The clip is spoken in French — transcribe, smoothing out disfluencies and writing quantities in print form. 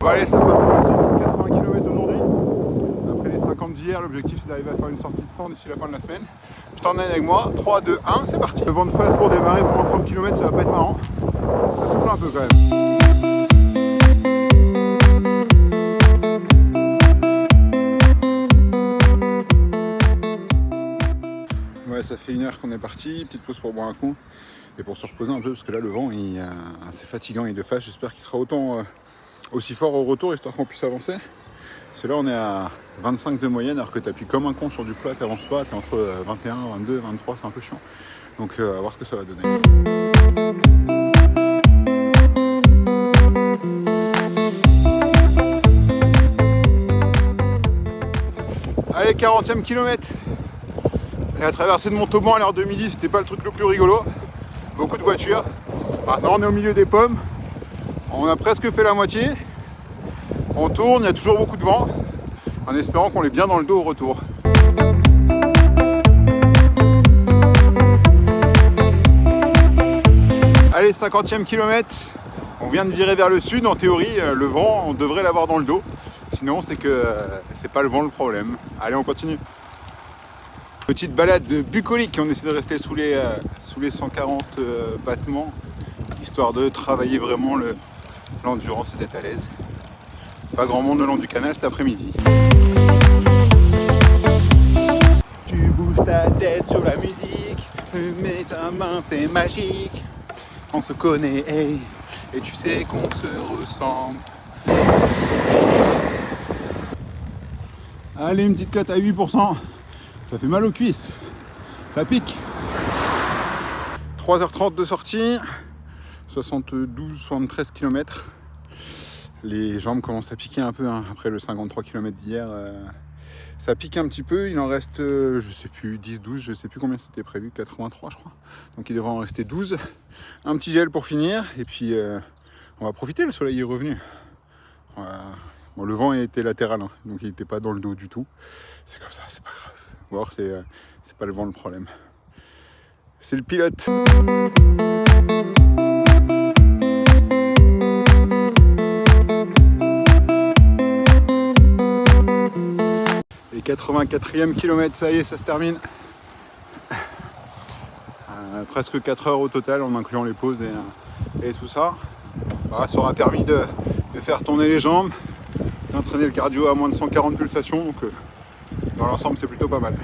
Bon allez, ça part pour une sortie de 80 km aujourd'hui. Après les 50 d'hier, l'objectif c'est d'arriver à faire une sortie de 100 d'ici la fin de la semaine. Je t'emmène avec moi, 3, 2, 1, c'est parti. Le vent de face pour démarrer pendant 30 km, ça va pas être marrant. Ça souffle un peu quand même. Ouais, ça fait 1 heure qu'on est parti, petite pause pour boire un coup et pour se reposer un peu parce que là le vent il est assez fatigant et de face. J'espère qu'il sera aussi fort au retour histoire qu'on puisse avancer. Parce que là on est à 25 de moyenne alors que tu appuies comme un con sur du plat, tu n'avances pas, tu es entre 21, 22, 23, c'est un peu chiant. Donc à voir ce que ça va donner. Allez, 40e kilomètre. La traversée de Montauban à l'heure de midi, c'était pas le truc le plus rigolo. Beaucoup de voitures. Maintenant on est au milieu des pommes. On a presque fait la moitié. On tourne, il y a toujours beaucoup de vent. En espérant qu'on l'ait bien dans le dos au retour. Allez, 50e kilomètre. On vient de virer vers le sud. En théorie, le vent, on devrait l'avoir dans le dos. Sinon, c'est que c'est pas le vent le problème. Allez, on continue. Petite balade bucolique, on essaie de rester sous les 140 battements, histoire de travailler vraiment l'endurance et d'être à l'aise. Pas grand monde le long du canal cet après-midi. Tu bouges ta tête sur la musique, mais sa main c'est magique. On se connaît, hey, et tu sais qu'on se ressemble. Allez, une petite cote à 8%. Ça fait mal aux cuisses, ça pique. 3h30 de sortie, 72-73 km. Les jambes commencent à piquer un peu hein. Après le 53 km d'hier. Ça pique un petit peu, il en reste, je sais plus, 10-12, je sais plus combien c'était prévu, 83 je crois. Donc il devrait en rester 12. Un petit gel pour finir, et puis on va profiter, le soleil est revenu. Bon, le vent était latéral, hein, donc il n'était pas dans le dos du tout. C'est comme ça, c'est pas grave. Ou alors c'est pas le vent le problème. C'est le pilote. Et 84e kilomètre, ça y est, ça se termine. Presque 4 heures au total en incluant les pauses et tout ça. Voilà, ça aura permis de faire tourner les jambes, d'entraîner le cardio à moins de 140 pulsations. Donc dans l'ensemble, c'est plutôt pas mal.